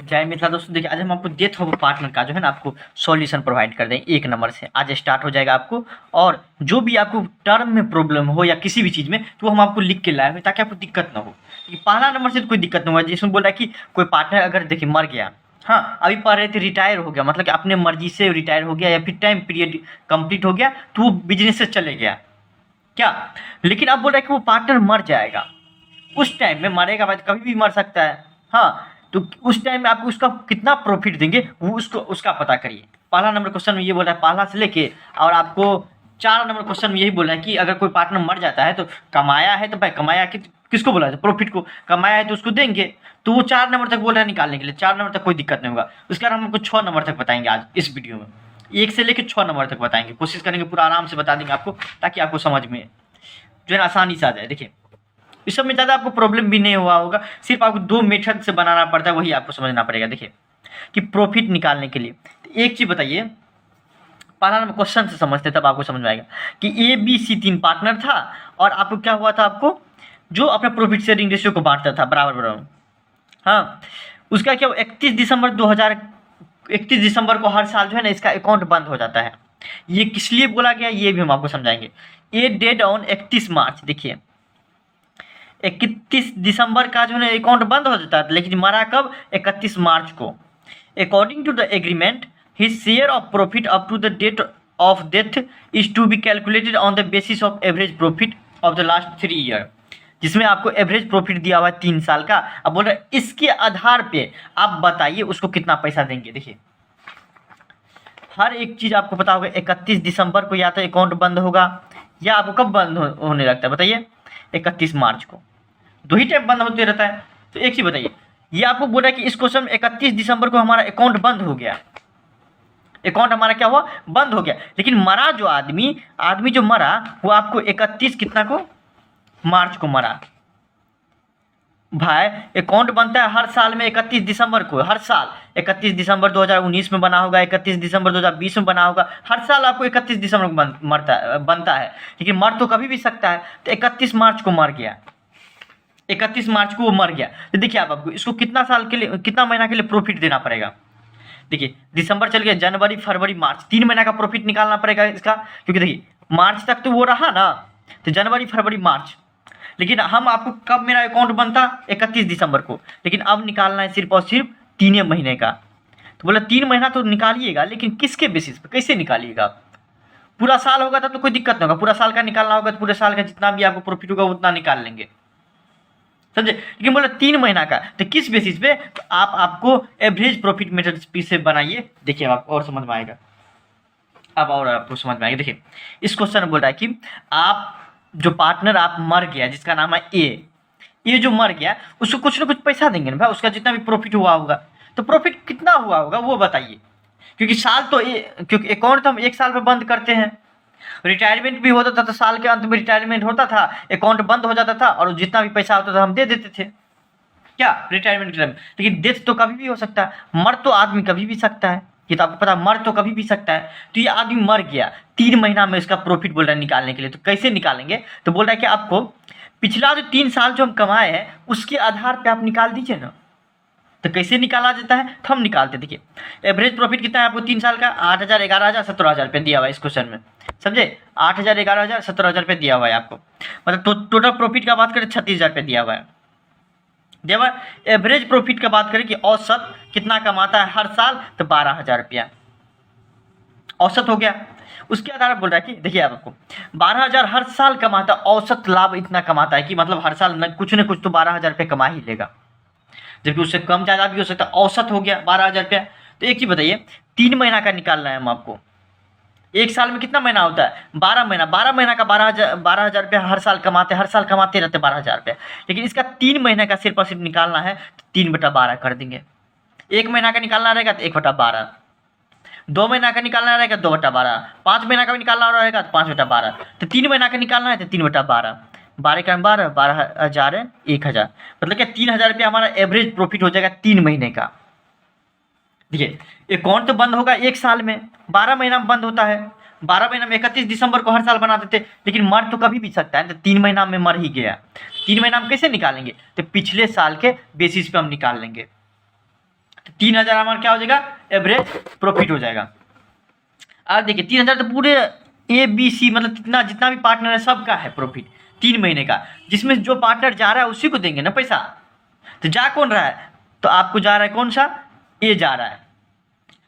जय मिथिला दोस्तों, देखिए आज हम आपको डेथ ऑफ पार्टनर का जो है ना आपको सॉल्यूशन प्रोवाइड कर देंगे 1 नंबर से। आज स्टार्ट हो जाएगा आपको, और जो भी आपको टर्म में प्रॉब्लम हो या किसी भी चीज़ में, तो हम आपको लिख के लाए हुए ताकि आपको दिक्कत ना हो। ये पहला नंबर से तो कोई दिक्कत नहीं हुआ, जिसमें बोल रहा है कि कोई पार्टनर अगर देखिए मर गया, हाँ अभी पढ़ रहे थे रिटायर हो गया, मतलब कि अपने मर्जी से रिटायर हो गया या फिर टाइम पीरियड कंप्लीट हो गया तो वो बिजनेस से चले गया क्या। लेकिन अब बोल रहा है कि वो पार्टनर मर जाएगा, उस टाइम में मरेगा भाई, कभी भी मर सकता है। हाँ, तो उस टाइम में आपको उसका कितना प्रॉफिट देंगे वो उसको उसका पता करिए। पहला नंबर क्वेश्चन में ये बोल रहा है, पहला से लेके और आपको 4 नंबर क्वेश्चन में यही बोल रहा है कि अगर कोई पार्टनर मर जाता है तो कमाया है तो भाई कमाया किसको बोला है, प्रॉफिट को कमाया है तो उसको देंगे। तो वो 4 नंबर तक बोल रहा है निकालने के लिए, 4 नंबर तक कोई दिक्कत नहीं होगा। उसके बाद हम आपको 6 नंबर तक बताएंगे आज इस वीडियो में, 1 से लेकर 6 नंबर तक बताएंगे, कोशिश करेंगे पूरा आराम से बता देंगे आपको, ताकि आपको समझ में जो है ना आसानी से आ जाए। देखिए इस सब में ज़्यादा आपको प्रॉब्लम भी नहीं हुआ होगा, सिर्फ आपको 2 मेथड से बनाना पड़ता है, वही आपको समझना पड़ेगा। देखिए कि प्रॉफिट निकालने के लिए तो एक चीज़ बताइए, पहला नंबर क्वेश्चन से समझते तब आपको समझ में आएगा कि ABC 3 पार्टनर था, और आपको क्या हुआ था, आपको जो अपना प्रॉफिट शेयरिंग रेशियो को बांटता था बराबर बराबर, हाँ उसका क्या 31 दिसंबर को हर साल जो है ना इसका अकाउंट बंद हो जाता है। ये किस लिए बोला गया ये भी हम आपको समझाएंगे। ये डेट ऑन 31 मार्च, देखिए 31 दिसंबर का जो है अकाउंट बंद हो जाता है, लेकिन मरा कब, 31 मार्च को। According to the agreement his share of profit up to the date of death is to be calculated on the basis of average profit of the last 3 year, जिसमें आपको एवरेज प्रॉफिट दिया हुआ है 3 साल का। अब बोल रहे हैं इसके आधार पे आप बताइए उसको कितना पैसा देंगे। देखिए हर एक चीज़ आपको पता होगा, 31 दिसंबर को या तो अकाउंट बंद होगा, या आपको कब बंद होने लगता है बताइए, 31 मार्च को, 2 ही टाइम बंद होते रहता है। तो एक चीज़ बताइए, ये आपको बोल रहा है कि इस क्वेश्चन में 31 दिसंबर को हमारा अकाउंट बंद हो गया, अकाउंट हमारा क्या हुआ, बंद हो गया, लेकिन मरा जो आदमी जो मरा वो आपको 31 कितना को, मार्च को मरा। भाई अकाउंट बनता है हर साल में 31 दिसंबर को, हर साल 31 दिसंबर 2019 में बना होगा, 31 दिसंबर 2020 में बना होगा, हर साल आपको 31 दिसंबर को बनता है, लेकिन मर तो कभी भी सकता है। तो 31 मार्च को मर गया, 31 मार्च को वो मर गया, तो देखिए आप आपको इसको कितना साल के लिए, कितना महीना के लिए प्रॉफिट देना पड़ेगा। देखिए दिसंबर चल गया, जनवरी फरवरी मार्च, 3 महीना का प्रॉफिट निकालना पड़ेगा इसका, क्योंकि देखिए मार्च तक तो वो रहा ना, तो जनवरी फरवरी मार्च, लेकिन हम आपको कब मेरा अकाउंट बनता, 31 दिसंबर को, लेकिन अब निकालना है सिर्फ और सिर्फ 3 महीने का। तो बोला 3 महीना तो निकालिएगा, लेकिन किसके बेसिस पे, कैसे निकालिएगा। पूरा साल होगा तब तो कोई दिक्कत नहीं होगा, पूरा साल का निकालना होगा तो पूरे साल का जितना भी आपको प्रॉफिट होगा उतना निकाल लेंगे, समझे। लेकिन बोला 3 महीना का, तो किस बेसिस पे, तो आपको एवरेज प्रॉफिट मेथड से बनाइए, देखिए आप और समझ में आएगा, अब और आपको समझ में आएगा। देखिए इस क्वेश्चन में बोल रहा है कि आप जो पार्टनर आप मर गया जिसका नाम है ये जो मर गया उसको कुछ ना कुछ पैसा देंगे ना भाई, उसका जितना भी प्रॉफिट हुआ होगा, तो प्रॉफिट कितना हुआ होगा वो बताइए, क्योंकि साल तो क्योंकि अकाउंट तो हम 1 साल में बंद करते हैं, रिटायरमेंट भी होता था तो साल के अंत में रिटायरमेंट होता था, अकाउंट बंद हो जाता था, और जितना भी पैसा होता था हम दे देते थे क्या रिटायरमेंट के टाइम। लेकिन डेथ तो कभी भी हो सकता है, मर तो आदमी कभी भी सकता है, ये तो आपको पता, मर तो कभी भी सकता है। तो ये आदमी मर गया, 3 महीना में इसका प्रॉफिट बोल रहा है निकालने के लिए, तो कैसे निकालेंगे, तो बोल रहा है कि आपको पिछला जो 3 साल जो हम कमाए हैं उसके आधार पे आप निकाल दीजिए ना। तो कैसे निकाला जाता है, तो हम निकालते, देखिए एवरेज प्रॉफिट कितना है आपको 3 साल का, 8,000 11,000 17,000 रुपये दिया हुआ है इस क्वेश्चन में, समझे। 8,000 11,000 17,000 रुपये दिया हुआ है आपको, मतलब टोटल प्रॉफिट का बात करें 36,000 रुपये दिया हुआ है। जब एवरेज प्रॉफिट का बात करें कि औसत कितना कमाता है हर साल, तो 12,000 रुपया औसत हो गया। उसके आधार पर बोल रहा है कि देखिए आपको 12,000 हर साल कमाता, औसत लाभ इतना कमाता है कि मतलब हर साल न कुछ तो 12,000 रुपये कमा ही लेगा, जबकि उससे कम ज़्यादा भी हो सकता है, औसत हो गया 12,000 रुपया। तो एक चीज़ बताइए, 3 महीना का निकालना है हम आपको, 1 साल में कितना महीना होता है, 12 महीना, 12 महीना का 12,000 रुपया हर साल कमाते रहते 12,000 रुपया, लेकिन इसका 3 महीने का सिर्फ और सिर्फ निकालना है तो 3/12 कर देंगे। 1 महीना का निकालना रहेगा तो 1/12, 2 महीना का निकालना रहेगा 2/12, 5 महीना का भी निकालना रहेगा तो 5/12, तो 3 महीना का निकालना है तो 3/12, 12 का 12, 12,000 1,000, मतलब क्या 3,000 रुपया हमारा एवरेज प्रॉफिट हो जाएगा 3 महीने का। देखिए अकाउंट तो बंद होगा 1 साल में, 12 महीना में बंद होता है, 12 महीना में 31 दिसंबर को हर साल बना देते, लेकिन मर तो कभी भी सकता है, तो 3 महीना में मर ही गया। 3 महीना में कैसे निकालेंगे, तो पिछले साल के बेसिस पे हम निकाल लेंगे, तो 3000 हमारा क्या हो जाएगा, एवरेज प्रॉफिट हो जाएगा। अब देखिए 3000 तो पूरे ABC मतलब जितना भी पार्टनर है सबका है प्रॉफिट 3 महीने का, जिसमें जो पार्टनर जा रहा है उसी को देंगे ना पैसा। तो जा कौन रहा है, तो आपको जा रहा है कौन सा, ए जा रहा है।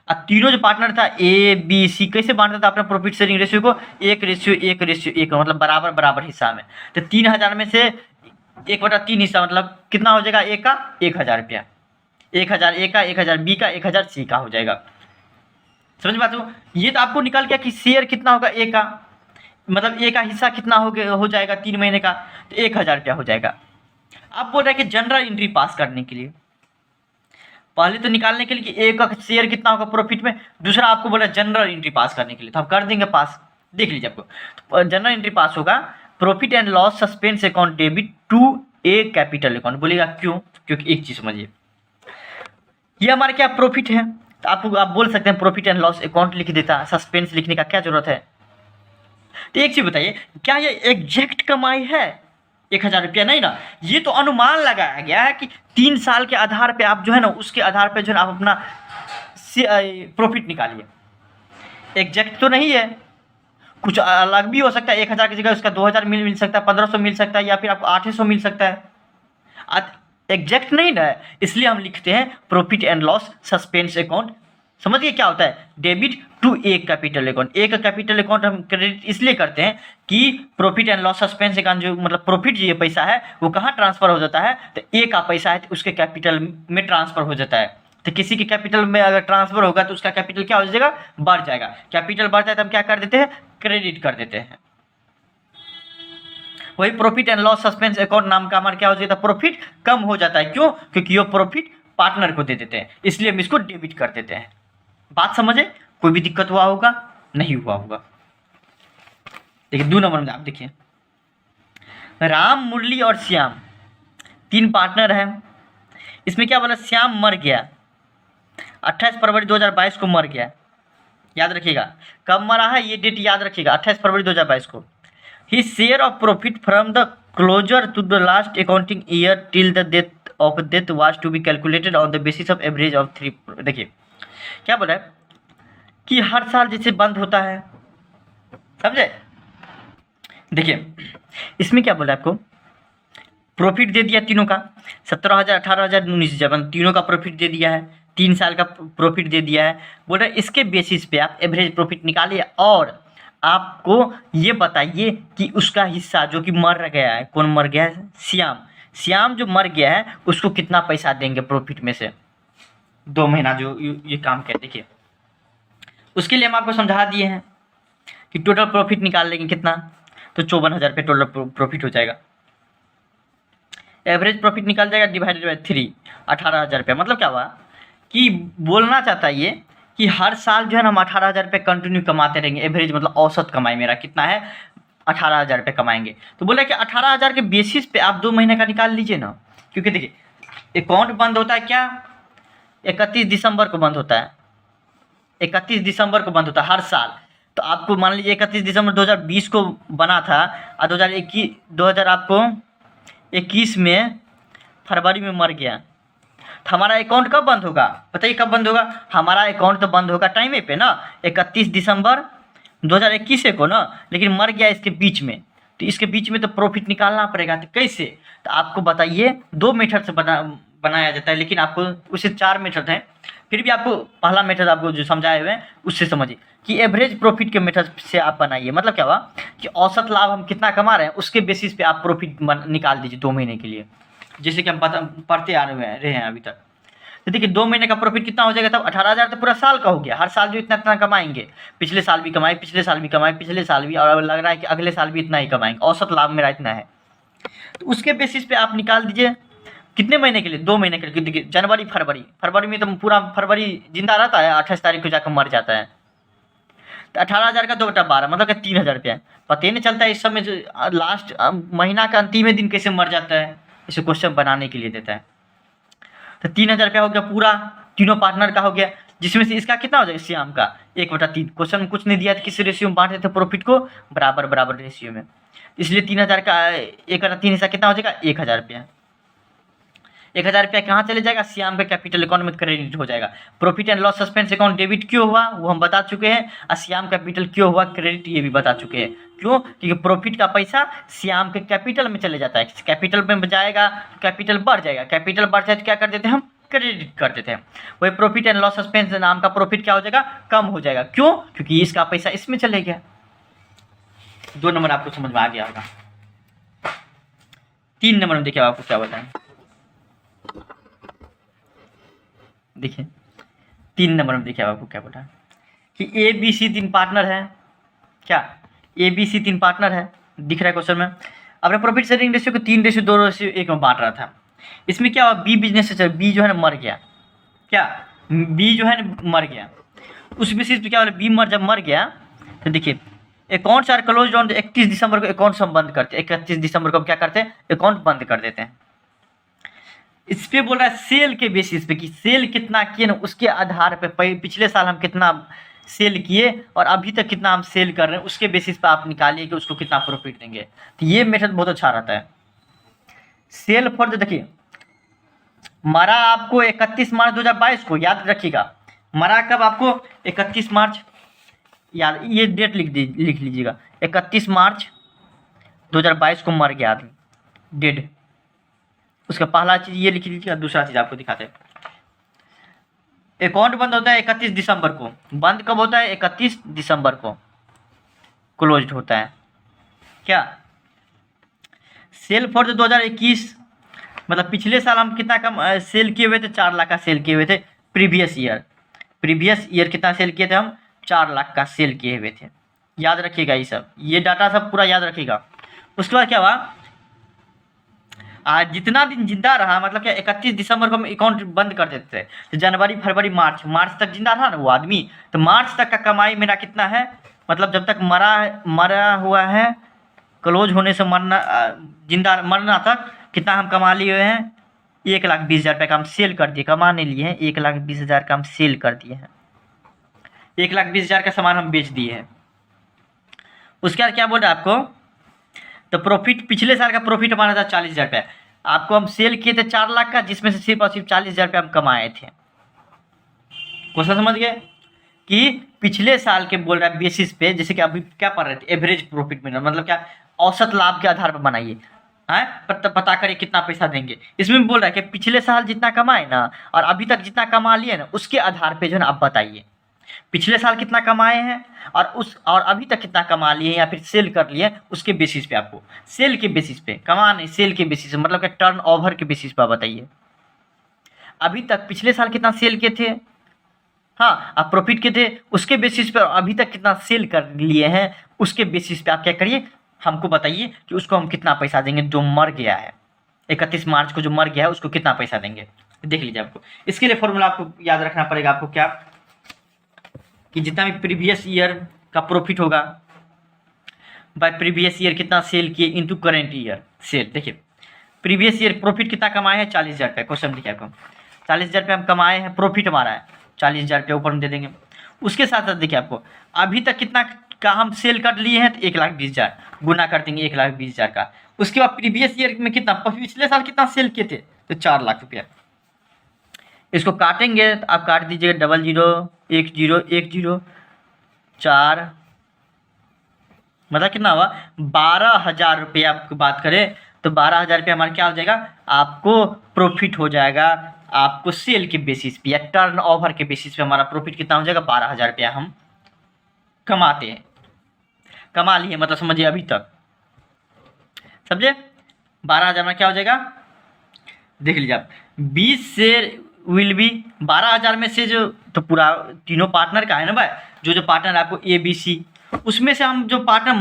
अब तीनों जो पार्टनर था ABC कैसे बांटता था अपना प्रॉफिट शेयरिंग रेशियो को, 1:1:1 मतलब बराबर बराबर हिस्सा में। तो 3000 में से 1/3 हिस्सा मतलब कितना हो जाएगा, ए का 1000 रुपया, 1000 ए का, 1000 बी का, 1000 सी का हो जाएगा। समझ बात हो, ये तो आपको निकल गया कि शेयर कितना होगा ए का, मतलब ए का हिस्सा कितना हो जाएगा 3 महीने का, तो 1000 रुपया हो जाएगा। आप बोल रहे हैं कि जनरल एंट्री पास करने के लिए पहले तो निकालने के लिए कि ए का शेयर कितना होगा प्रॉफिट में, दूसरा आपको बोला जनरल एंट्री पास करने के लिए, तो आप कर देंगे पास। देख लीजिए आपको तो जनरल एंट्री पास होगा, profit and loss suspense account debit to A capital account. बोलिएगा क्यों, क्योंकि एक चीज समझिए, ये हमारे क्या प्रॉफिट है, तो आप बोल सकते हैं प्रॉफिट एंड लॉस अकाउंट लिख देता, सस्पेंस लिखने का क्या जरूरत है। तो एक चीज बताइए, क्या ये एग्जैक्ट कमाई है 1000 रुपया, नहीं ना, ये तो अनुमान लगाया गया है कि 3 साल के आधार पे आप जो है ना, उसके आधार पे जो है ना आप अपना प्रॉफिट निकालिए। एग्जैक्ट तो नहीं है, कुछ अलग भी हो सकता है, 1000 की जगह उसका 2000 मिल सकता है, 1500 मिल सकता है, या फिर आपको 800 मिल सकता है। एग्जैक्ट नहीं ना है, इसलिए हम लिखते हैं profit and loss suspense account. समझिए क्या होता है, debit to A capital account. A का कैपिटल अकाउंट हम क्रेडिट इसलिए करते हैं कि profit and loss suspense account जो मतलब प्रॉफिट जो ये पैसा है वो कहाँ ट्रांसफर हो जाता है, तो ए का पैसा है तो उसके कैपिटल में ट्रांसफर हो जाता है। तो किसी के कैपिटल में अगर ट्रांसफर होगा तो उसका कैपिटल क्या हो जाएगा, बढ़ जाएगा। कैपिटल बढ़ता है तो हम क्या कर देते हैं, क्रेडिट कर देते हैं। वही profit and loss suspense account नाम का हमारा क्या हो जाता है, प्रॉफिट कम हो जाता है। क्यों, क्योंकि ये प्रॉफिट पार्टनर को दे देते हैं, इसलिए हम इसको डेबिट कर देते हैं। बात समझे, कोई भी दिक्कत हुआ होगा, नहीं हुआ होगा। देखिए 2 नंबर में आप देखिए, राम, मुरली और श्याम 3 पार्टनर हैं। इसमें क्या बोला, श्याम मर गया 28 फरवरी 2022 को मर गया। याद रखिएगा कब मरा है, ये डेट याद रखिएगा, 28 फरवरी 2022 को। His share of profit from the closure to the last accounting year till the death was to be calculated on the basis of average of 3। देखिए क्या बोला है कि हर साल जैसे बंद होता है, समझे। देखिए इसमें क्या बोला आपको, प्रॉफिट दे दिया तीनों का 17,000, 18,000, 19,000 तीनों का प्रॉफिट दे दिया है, 3 साल का प्रॉफिट दे दिया है। बोल रहे इसके बेसिस पे आप एवरेज प्रॉफिट निकालिए और आपको ये बताइए कि उसका हिस्सा जो कि मर गया है, कौन मर गया है, श्याम। श्याम जो मर गया है उसको कितना पैसा देंगे प्रॉफिट में से, 2 महीना जो ये काम किया। देखिए उसके लिए हम आपको समझा दिए हैं कि टोटल प्रॉफिट निकाल लेंगे कितना, तो 54,000 रुपये टोटल प्रॉफिट हो जाएगा। एवरेज प्रॉफिट निकाल जाएगा डिवाइडेड बाई 3, 18,000 रुपये। मतलब क्या हुआ कि बोलना चाहता है ये कि हर साल जो है ना हम 18,000 रुपये कंटिन्यू कमाते रहेंगे। एवरेज मतलब औसत कमाई मेरा कितना है, 18,000 रुपये कमाएंगे। तो बोला कि 18,000 के बेसिस पे आप 2 महीने का निकाल लीजिए ना, क्योंकि देखिए अकाउंट बंद होता है क्या, 31 दिसंबर को बंद होता है, 31 दिसंबर को बंद होता है हर साल। तो आपको मान लीजिए 31 दिसंबर 2020 को बना था और 2021 में फरवरी में मर गया, तो हमारा अकाउंट कब बंद होगा, बताइए कब बंद होगा। हमारा अकाउंट तो बंद होगा टाइम पे ना, 31 दिसंबर 2021 को ना, लेकिन मर गया इसके बीच में, तो इसके बीच में तो प्रॉफिट निकालना पड़ेगा। तो कैसे, तो आपको बताइए 2 मेथड से बनाया जाता है, लेकिन आपको उससे 4 मेथड हैं, फिर भी आपको पहला मेथड आपको जो समझाए हुए हैं उससे समझिए कि एवरेज प्रॉफिट के मेथड से आप बनाइए। मतलब क्या हुआ कि औसत लाभ हम कितना कमा रहे हैं उसके बेसिस पे आप प्रॉफिट निकाल दीजिए 2 महीने के लिए, जैसे कि हम पढ़ते आ रहे हैं अभी तक। तो देखिए 2 महीने का प्रॉफिट कितना हो जाएगा, तब 18,000 तो पूरा साल का हो गया। हर साल जो इतना इतना कमाएंगे, पिछले साल भी कमाए, पिछले साल भी कमाए, पिछले साल भी, और लग रहा है कि अगले साल भी इतना ही कमाएंगे, औसत लाभ मेरा इतना है। तो उसके बेसिस पे आप निकाल दीजिए कितने महीने के लिए, 2 महीने के लिए। देखिए जनवरी फरवरी में तो पूरा फरवरी जिंदा रहता है, 28 तारीख को जाकर मर जाता है। तो 18,000 का 2/12 मतलब कि 3,000 रुपया। पता ही नहीं चलता है इस समय लास्ट महीना का अंतिम दिन कैसे मर जाता है, इसे क्वेश्चन बनाने के लिए देता है। तो 3,000 रुपया हो गया पूरा, तीनों पार्टनर का हो गया, जिसमें से इसका कितना हो जाएगा, श्याम का 1/3। क्वेश्चन में कुछ नहीं दिया था किस रेशियो में बांटते थे प्रॉफिट को, बराबर बराबर रेशियो में, इसलिए 3,000 का 1/3 हिस्सा कितना हो जाएगा, 1,000 रुपया। 1000 रुपया कहाँ चले जाएगा, श्याम के कैपिटल अकाउंट में क्रेडिट हो जाएगा। Profit and loss suspense account debit क्यों हुआ वो हम बता चुके हैं, और श्याम कैपिटल क्यों हुआ क्रेडिट ये भी बता चुके हैं। क्यों, क्योंकि प्रॉफिट का पैसा श्याम के कैपिटल में चले जाता है, कैपिटल में जाएगा तो कैपिटल बढ़ जाएगा, कैपिटल बढ़ जाए तो क्या कर देते हैं हम, क्रेडिट कर देते हैं। वही प्रॉफिट एंड लॉस सस्पेंस नाम का प्रॉफिट क्या हो जाएगा, कम हो जाएगा। क्यों, क्योंकि इसका पैसा इसमें चले गया। 2 नंबर आपको समझ में आ गया होगा। 3 नंबर में देखिए आपको क्या बताएं, देखिए 3 नंबर में देखिए आपको क्या बताएं कि ए बी सी 3 पार्टनर है। क्या, ए बी सी 3 पार्टनर है, दिख रहा है क्वेश्चन में। अपने प्रॉफिट शेयरिंग रेशियो को 3:2:1 में बांट रहा था। इसमें क्या हुआ, बी बिजनेस से बी जो है ना मर गया। क्या, बी जो है ना मर गया। उस बेसिस पे क्या हो, बी जब मर गया तो देखिए अकाउंट्स आर क्लोज ऑन 31 दिसंबर को अकाउंट्स हम बंद करते हैं। 31 दिसंबर को हम क्या करते हैं, अकाउंट बंद कर देते हैं। इस पे बोल रहा है सेल के बेसिस पे कि सेल कितना किए ना उसके आधार पे, पिछले साल हम कितना सेल किए और अभी तक कितना हम सेल कर रहे हैं उसके बेसिस पे आप निकालिए कि उसको कितना प्रॉफिट देंगे। तो ये मेथड बहुत अच्छा रहता है। सेल फॉर जो देखिए मरा आपको 31 मार्च 2022 को, याद रखिएगा मरा कब आपको 31 मार्च, याद ये डेट लिख लीजिएगा 31 मार्च 2022 को मर गया आदमी, डेड। उसका पहला चीज ये लिख लीजिएगा, दूसरा चीज आपको दिखाते हैं। अकाउंट बंद होता है 31 दिसंबर को, बंद कब होता है 31 दिसंबर को क्लोज्ड होता है। क्या, सेल फॉर 2021 मतलब पिछले साल हम कितना कम सेल किए हुए थे, 4 लाख का सेल किए हुए थे। प्रीवियस ईयर कितना सेल किए थे हम, 4 लाख का सेल किए हुए थे। याद रखिएगा ये सब, ये डाटा सब पूरा याद रखिएगा। उसके बाद क्या हुआ, आज जितना दिन जिंदा रहा मतलब क्या 31 दिसंबर को हम अकाउंट बंद कर देते थे, तो जनवरी फरवरी मार्च तक जिंदा रहा ना वो आदमी, तो मार्च तक का कमाई मेरा कितना है, मतलब जब तक मरा हुआ है, क्लोज होने से मरना जिंदा मरना तक कितना हम कमा लिए हुए हैं, 1,20,000 रुपये का हम सेल कर दिए, कमाने लिए हैं 1,20,000 का हम सेल कर दिए हैं, 1,20,000 का सामान हम बेच दिए हैं। उसके बाद क्या बोल रहा है आपको, तो प्रॉफिट पिछले साल का प्रॉफिट हमारा था 40,000 रुपये, आपको हम सेल किए थे 4 लाख का, जिसमें से सिर्फ और सिर्फ 40,000 रुपये हम कमाए थे। क्वेश्चन समझ गए कि पिछले साल के बोल रहा है बेसिस पे, जैसे कि अभी क्या पढ़ रहे थे एवरेज प्रॉफिट मिनर, मतलब क्या औसत लाभ के आधार पर बनाइए, है पता करिए कितना पैसा देंगे। इसमें बोल रहा है कि पिछले साल जितना कमाए ना और अभी तक जितना कमा लिए ना उसके आधार पे जो है ना आप बताइए पिछले साल कितना कमाए हैं और अभी तक कितना कमा लिए हैं या फिर सेल कर लिए हैं, उसके बेसिस पे आपको, सेल के बेसिस पे, कमा नहीं सेल के बेसिस पे, मतलब कि टर्न ओवर के बेसिस पे बताइए अभी तक पिछले साल कितना सेल किए थे, हाँ आप प्रॉफिट के थे उसके बेसिस पे, अभी तक कितना सेल कर लिए हैं उसके बेसिस पे आप क्या करिए हमको बताइए कि उसको हम कितना पैसा देंगे जो मर गया है 31 मार्च को जो मर गया है उसको कितना पैसा देंगे। देख लीजिए आपको इसके लिए फॉर्मूला आपको याद रखना पड़ेगा, आपको क्या कि जितना भी प्रीवियस ईयर का प्रॉफिट होगा बाय प्रीवियस ईयर कितना सेल किए इनटू करेंट ईयर सेल। देखिए प्रीवियस ईयर प्रॉफिट कितना कमाए हैं 40,000 रुपये, क्वेश्चन देखिए आपको 40,000 रुपये हम कमाए हैं, प्रॉफिट हमारा है 40,000 रुपये ऊपर में दे देंगे। उसके साथ साथ देखिए आपको अभी तक कितना का हम सेल कर लिए हैं तो 1,20,000 गुना कर देंगे 1,20,000 का। उसके बाद प्रीवियस ईयर में कितना, पिछले साल कितना सेल किए थे तो 4 लाख रुपया। इसको काटेंगे तो आप काट दीजिएगा 00 10 10 4 मतलब कितना हुआ 12,000 रुपया आपको बात करें तो 12,000 रुपया हमारा क्या हो जाएगा, आपको प्रॉफिट हो जाएगा, आपको सेल के बेसिस पे या टर्न ओवर के बेसिस पे हमारा प्रॉफिट कितना हो जाएगा 12,000 रुपया हम कमाते हैं, कमा लिए मतलब समझिए अभी तक, समझे 12,000 में क्या हो जाएगा। देख लीजिए आप 20 से विल बी 12,000 में से जो तो पूरा तीनों पार्टनर का है ना भाई, जो पार्टनर आपको ए बी सी, उसमें से हम जो पार्टनर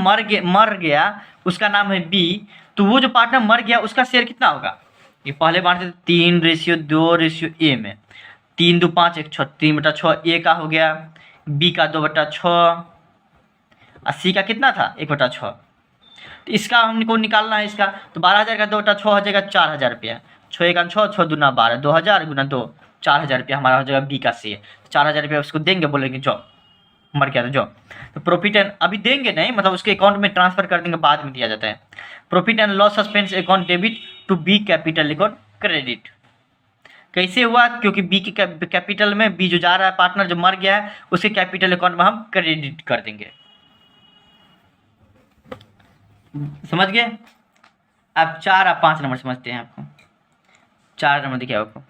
मर गया उसका नाम है बी, तो वो जो पार्टनर मर गया उसका शेयर कितना होगा, ये पहले बांटते 3:2:a में, 3 2 5 1 6 3/6 ए का हो गया, बी का 2/6 और सी का कितना था 1/6। तो इसका हमको निकालना है इसका, तो 12,000 का 2/6 हो जाएगा 4,000 रुपया, 6 1 6 6 2 12 2,000 गुना 2 4,000 रुपया हमारा हो जाएगा बी का शेयर। 4,000 रुपया उसको देंगे, बोलेंगे जो मर गया तो प्रॉफिट एंड अभी देंगे नहीं, मतलब उसके अकाउंट में ट्रांसफर कर देंगे, बाद में दिया जाता है। Profit and loss suspense account debit to B capital account credit, कैसे हुआ? क्योंकि बी की कैपिटल में, बी जो जा रहा है पार्टनर जो मर गया है, उसके कैपिटल अकाउंट में हम क्रेडिट कर देंगे। समझ गए? अब 4 और 5 नंबर समझते हैं। आपको 4 नंबर देखिए, आपको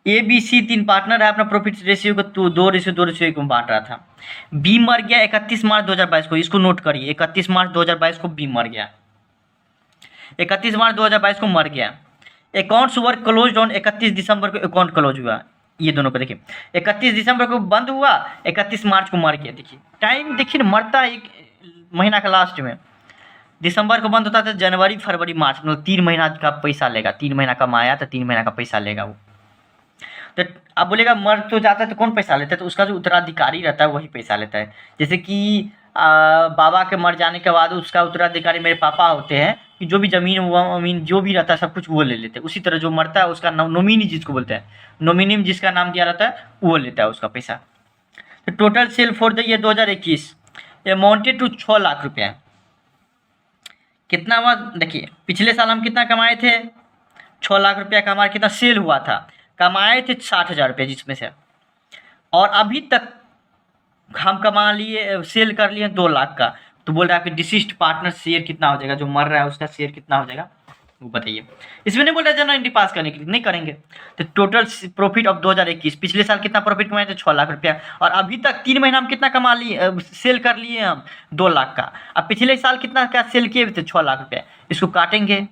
ए बी सी 3 पार्टनर है, अपना प्रॉफिट रेशियो को 2:2:1 में बांट रहा था। बी मर गया 31 मार्च 2022 को, इसको नोट करिए, 31 मार्च 2022 को बी मर गया, 31 मार्च 2022 को मर गया। अकाउंट्स वर क्लोज ऑन 31 दिसंबर को अकाउंट क्लोज हुआ। ये दोनों को देखिए, 31 दिसंबर को बंद हुआ, 31 मार्च को मर गया। देखिए टाइम देखिए, मरता एक महीना का लास्ट में, दिसंबर को बंद होता था, जनवरी फरवरी मार्च, मतलब 3 महीना का पैसा लेगा, 3 महीना कमाया तो 3 महीना का पैसा लेगा वो। तो अब बोलेगा मर तो जाता है तो कौन पैसा लेता है? तो उसका जो उत्तराधिकारी रहता है वही पैसा लेता है। जैसे कि बाबा के मर जाने के बाद उसका उत्तराधिकारी मेरे पापा होते हैं, कि जो भी ज़मीन वमीन जो भी रहता है सब कुछ वो ले लेते हैं। उसी तरह जो मरता है उसका नोमिनी जिसको बोलते हैं, नोमिनी जिसका नाम दिया रहता है वो लेता है उसका पैसा। तो total sale for the year 2021 amounted to 6 lakh रुपया। कितना हुआ? देखिए पिछले साल हम कितना कमाए थे? 6 लाख रुपया का हमारा कितना सेल हुआ था? कमाए थे 60,000 रुपये जिसमें से, और अभी तक हम कमा लिए, सेल कर लिए 2 लाख का। तो बोल रहा है कि डिसिस्ट पार्टनर शेयर कितना हो जाएगा, जो मर रहा है उसका शेयर कितना हो जाएगा वो बताइए। इसमें नहीं बोल रहा जनरल एंट्री पास करने के लिए, नहीं करेंगे। तो टोटल प्रॉफिट ऑफ 2021, पिछले साल कितना प्रॉफिट कमाए थे? 6 लाख रुपया, और अभी तक 3 महीना हम कितना कमा लिए, सेल कर लिए हम 2 लाख का। अब पिछले साल कितना का सेल किए थे? 6 लाख रुपया। इसको काटेंगे,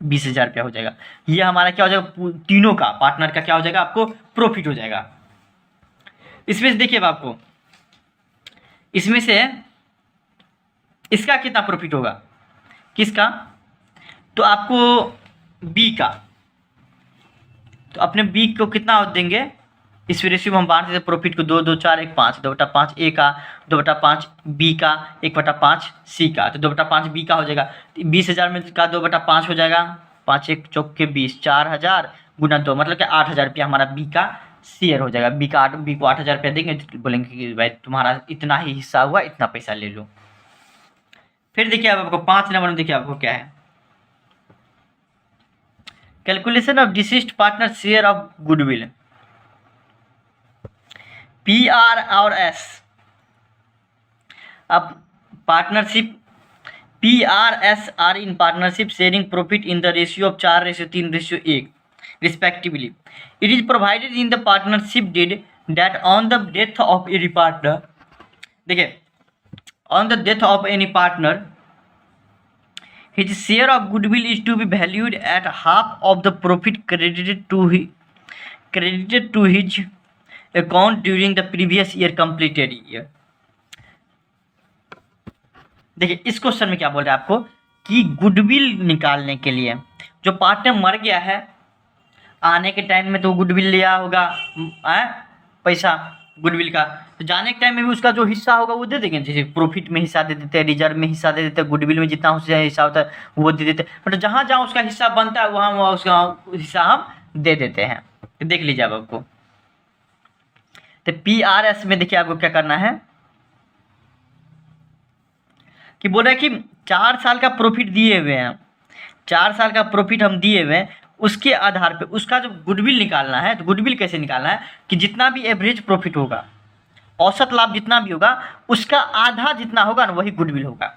20,000 रुपया हो जाएगा। ये हमारा क्या हो जाएगा? तीनों का पार्टनर का क्या हो जाएगा? आपको प्रॉफिट हो जाएगा। इसमें से देखिए आपको, इसमें से इसका कितना प्रॉफिट होगा? किसका? तो आपको बी का, तो अपने बी को कितना देंगे? इस रेशियो में हम बांट देते प्रॉफिट को, 2 2 4 1 5, 2/5 ए का, 2/5 बी का, 1/5 सी का। तो 2/5 बी का हो जाएगा, 20,000 में का 2/5 हो जाएगा, 5 1 चौके 20, 4,000 गुना 2, मतलब कि 8,000 रुपया हमारा बी का शेयर हो जाएगा। बी को 8,000 रुपया देंगे, तो बोलेंगे कि भाई तुम्हारा इतना ही हिस्सा हुआ, इतना पैसा ले लो। फिर देखिए अब आपको 5 नंबर में देखिए आपको क्या है, calculation of deceased partner share of goodwill, PR और S। अब partnership PRS are in partnership sharing profit in the ratio of 4:3:1 respectively. It is provided in the partnership deed that on the death of any partner, देखिए on the death of any partner his share of goodwill is to be valued at half of the profit credited to his account during the previous year completed year। देखिए इस question में क्या बोल रहा है आपको, कि गुडविल निकालने के लिए जो पार्टनर मर गया है, आने के टाइम में तो गुडविल लिया होगा पैसा गुडविल का, तो जाने के टाइम में भी उसका जो हिस्सा होगा वो दे देंगे। जैसे प्रॉफिट में हिस्सा दे देते हैं, रिजर्व में हिस्सा दे देते हैं, गुडविल में जितना उसका हिस्सा होता है वो दे देते हैं, मतलब जहाँ जहाँ उसका हिस्सा बनता है वहाँ उसका हिस्सा हम दे देते हैं। तो देख लीजिए अब आपको, तो PRS में देखिए आपको क्या करना है, कि बोल रहा है कि 4 साल का प्रॉफिट दिए हुए हैं, 4 साल का प्रॉफिट हम दिए हुए हैं, उसके आधार पे उसका जो गुडविल निकालना है। तो गुडविल कैसे निकालना है, कि जितना भी एवरेज प्रॉफिट होगा, औसत लाभ जितना भी होगा, उसका आधा जितना होगा ना वही गुडविल होगा।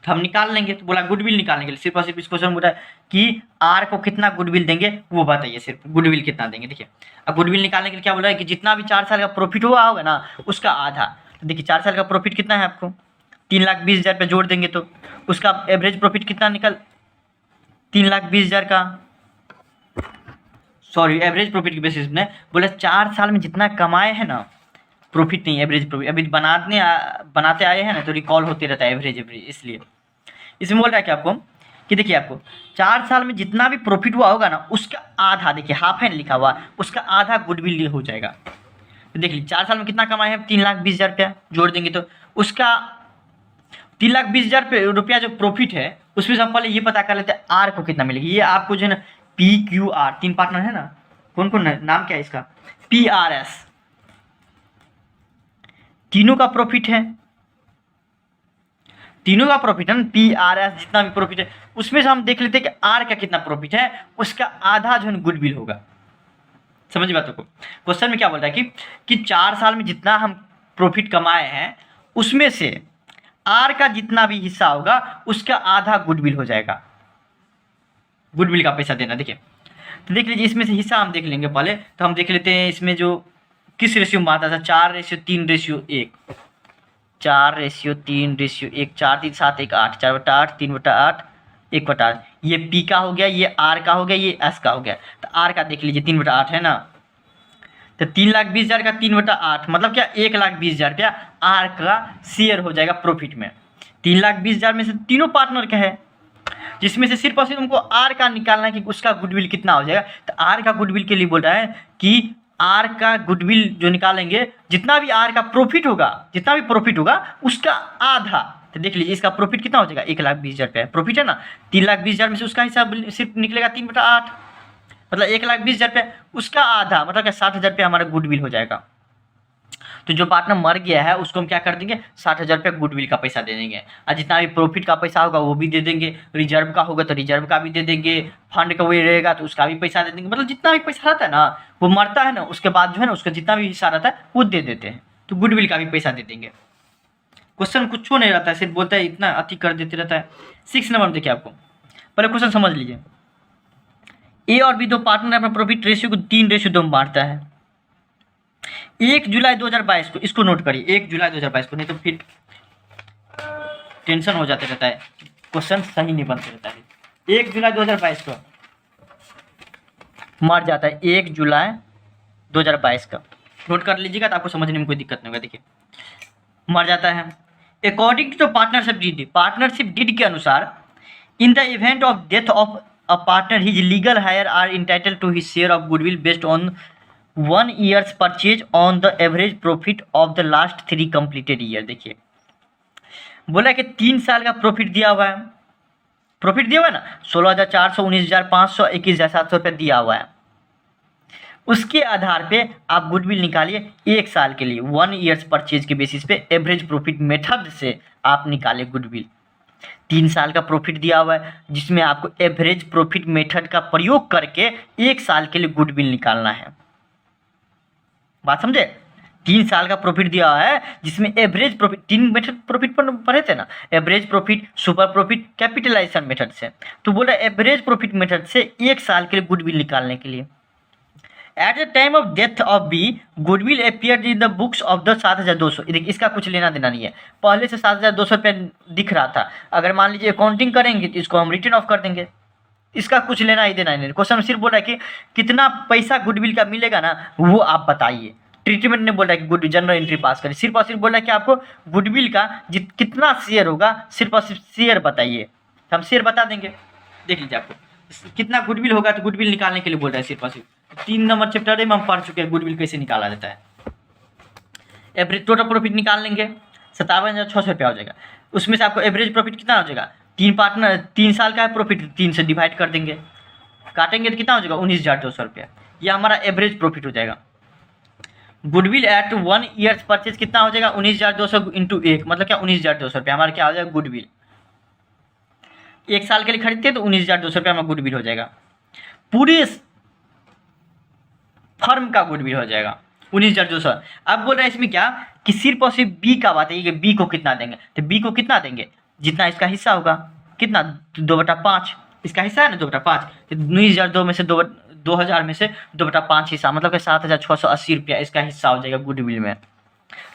तो हम निकाल लेंगे। तो बोला गुडविल निकालने के लिए सिर्फ और सिर्फ इस क्वेश्चन बोला कि आर को कितना गुडविल देंगे वो बताइए, सिर्फ गुडविल कितना देंगे। देखिए अब गुडविल निकालने के लिए क्या बोला है, कि जितना भी 4 साल का प्रॉफिट हुआ होगा ना उसका आधा। तो देखिए 4 साल का प्रॉफिट कितना है आपको, 3,20,000 रुपये जोड़ देंगे तो उसका एवरेज प्रॉफिट कितना निकल, 3,20,000 का, सॉरी एवरेज प्रॉफिट के बेसिस में बोले 4 साल में जितना कमाए हैं ना, प्रॉफिट नहीं एवरेज प्रॉफिट, अभी बनाते आए हैं ना तो रिकॉल होते रहता है एवरेज, इसलिए इसमें बोल रहा है कि आपको, कि देखिए आपको 4 साल में जितना भी प्रॉफिट हुआ होगा ना उसका आधा, देखिए हाफ हैंड लिखा हुआ, उसका आधा गुडविल हो जाएगा। तो देख लीजिए 4 साल में कितना कमाए हैं, 3,20,000 रुपया जोड़ देंगे तो उसका 3,20,000 रुपया जो प्रॉफिट है उसमें से हम पहले ये पता कर लेते हैं आर को कितना मिलेगा। ये आपको जो है ना PQR, 3 पार्टनर है ना, कौन कौन है, नाम क्या है इसका, PRS, तीनों का प्रॉफिट है, तीनों का प्रॉफिट है ना, पी आर एस जितना भी प्रॉफिट है उसमें से हम देख लेते हैं कि आर का कितना प्रॉफिट है, उसका आधा जो है गुडविल होगा। समझ बातों को। क्वेश्चन में क्या बोल रहा है कि 4 साल में जितना हम प्रॉफिट कमाए हैं उसमें से आर का जितना भी हिस्सा होगा उसका आधा गुडविल हो जाएगा, गुडविल का पैसा देना। देखिए तो देख लीजिए इसमें से हिस्सा हम देख लेंगे पहले, तो हम देख लेते हैं इसमें जो किस रेशियो में आता था, 4:3:1, 4:3:1, 4 3 7 1 8, 4/8, 3/8, 1/8, ये पी का हो गया, ये आर का हो गया, ये एस का हो गया। तो आर का देख लीजिए 3/8 है ना, तो 3,20,000 का 3/8 मतलब क्या 1,20,000 रुपया आर का शेयर हो जाएगा प्रॉफिट में। 3,20,000 में से तीनों पार्टनर का है, जिसमें से सिर्फ और सिर्फ उनको आर का निकालना है कि उसका गुडविल कितना हो जाएगा। तो आर का गुडविल के लिए बोल रहा है कि आर का गुडविल जो निकालेंगे, जितना भी आर का प्रॉफिट होगा, जितना भी प्रॉफिट होगा उसका आधा। तो देख लीजिए इसका प्रॉफिट कितना हो जाएगा, 1,20,000 रुपया प्रॉफिट है ना, 3,20,000 में से उसका हिसाब सिर्फ निकलेगा 3/8, मतलब 1,20,000 रुपया, उसका आधा मतलब क्या 60,000 रुपया हमारा गुडविल हो जाएगा। तो जो पार्टनर मर गया है उसको हम क्या कर देंगे, 60,000 रुपया गुडविल का पैसा दे देंगे, और जितना भी प्रॉफिट का पैसा होगा वो भी दे देंगे, रिजर्व का होगा तो रिजर्व का भी दे देंगे, फंड का वही रहेगा तो उसका भी पैसा दे देंगे। मतलब जितना भी पैसा रहता है ना वो मरता है ना उसके बाद जो है ना उसका जितना भी हिस्सा रहता है वो दे देते हैं, तो गुडविल का भी पैसा दे देंगे। क्वेश्चन कुछ नहीं रहता है, सिर्फ बोलता है इतना अति कर देते रहता है। 6 नंबर में देखिए, आपको पहले क्वेश्चन समझ लीजिए। ए और बी दो पार्टनर अपना प्रॉफिट रेशियो को 3:2 में बांटता है। 1 जुलाई 2022 को, इसको नोट करिए, 1 जुलाई 2022 को, नहीं तो फिर टेंशन हो जाते रहता है, क्वेश्चन सही नहीं बनते रहता है। 1 जुलाई 2022 को मर जाता है, 1 जुलाई 2022 का नोट कर लीजिएगा तो आपको समझने में कोई दिक्कत नहीं होगा। देखिए मर जाता है, according to partnership deed, partnership deed के अनुसार in the event of death of a partner his legal heir are entitled to his share of goodwill based on 1 year's purchase on the average profit of the last 3 completed year. देखिए बोला कि 3 साल का profit दिया हुआ है, profit दिया हुआ है ना 16,400, 19,500, 21,700 रुपये दिया हुआ है। उसके आधार पे आप गुडविल निकालिए 1 साल के लिए, 1 year's परचेज के बेसिस पे एवरेज प्रॉफिट मेथड से आप निकाले गुडविल। 3 साल का प्रॉफिट दिया हुआ है जिसमें आपको एवरेज प्रॉफिट मेथड का प्रयोग करके 1 साल के लिए गुडविल निकालना है। बात समझे, 3 साल का प्रॉफिट दिया हुआ है जिसमें एवरेज प्रॉफिट, 3 मेथड प्रॉफिट पर पढ़े थे ना, average profit, super profit, capitalization method से। तो बोला एवरेज प्रॉफिट मेथड से 1 साल के लिए गुडविल निकालने के लिए। At the time of death of B goodwill appeared in the books of the 7,200। देखिए इसका कुछ लेना देना नहीं है, पहले से 7,200 रुपया दिख रहा था, अगर मान लीजिए अकाउंटिंग करेंगे तो इसको हम रिटर्न ऑफ कर देंगे, इसका कुछ लेना ही देना नहीं। क्वेश्चन सिर्फ बोल रहा है कि कितना पैसा गुडविल का मिलेगा ना वो आप बताइए। ट्रीटमेंट ने बोल रहा है कि गुड जनरल एंट्री पास करें, सिर्फ और सिर्फ बोल रहा है कि आपको गुडविल का कितना शेयर होगा सिर्फ और सिर्फ शेयर बताइए, हम शेयर बता देंगे। देख लीजिए आपको कितना गुडविल होगा, तो गुडविल निकालने के लिए बोल रहा है सिर्फ और सिर्फ। 3 नंबर चैप्टर में हम पढ़ चुके हैं गुडविल कैसे निकाला जाता है। एवरेज टोटल प्रॉफिट निकाल लेंगे, 57,600 रुपया हो जाएगा। उसमें से आपको एवरेज प्रॉफिट कितना हो जाएगा, 3 पार्टनर 3 साल का है प्रॉफिट, 3 से डिवाइड कर देंगे, काटेंगे तो कितना हो जाएगा 19,200 रुपया। यह हमारा एवरेज प्रॉफिट हो जाएगा। गुडविल एट 1 year's परचेज कितना हो जाएगा, 19,200 इंटू 1 मतलब क्या 19,200 रुपया हमारा क्या हो जाएगा गुडविल। 1 साल के लिए खरीदते हैं तो 19,200 रुपया हमारा गुडविल हो जाएगा। पूरे फर्म का गुडविल हो जाएगा 19,200। अब बोल रहे हैं इसमें क्या कि सिर्फ और सिर्फ बी का बात है कि बी को कितना देंगे, तो बी को कितना देंगे जितना इसका हिस्सा होगा, कितना 2/5 इसका हिस्सा है ना 2/5, 19,200 में से 2,000 में से 2/5 हिस्सा मतलब कि 7,680 रुपया इसका हिस्सा हो जाएगा गुडविल में।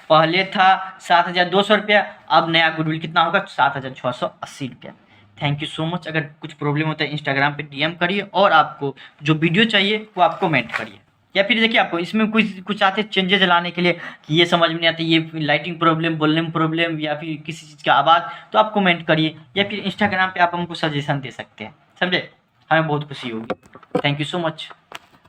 पहले था 7,200 रुपया, अब नया गुडविल कितना होगा 7,680 रुपया। Thank you so much. अगर कुछ प्रॉब्लम होता है इंस्टाग्राम पे डीएम करिए, और आपको जो वीडियो चाहिए वो आप कमेंट करिए, या फिर देखिए आपको इसमें कुछ आते चेंजेस लाने के लिए कि ये समझ में नहीं आती, ये लाइटिंग प्रॉब्लम, बोलने में प्रॉब्लम, या फिर किसी चीज़ का आवाज़, तो आप कमेंट करिए, या फिर इंस्टाग्राम पे आप हमको सजेशन दे सकते हैं, समझे, हमें बहुत खुशी होगी। Thank you so much.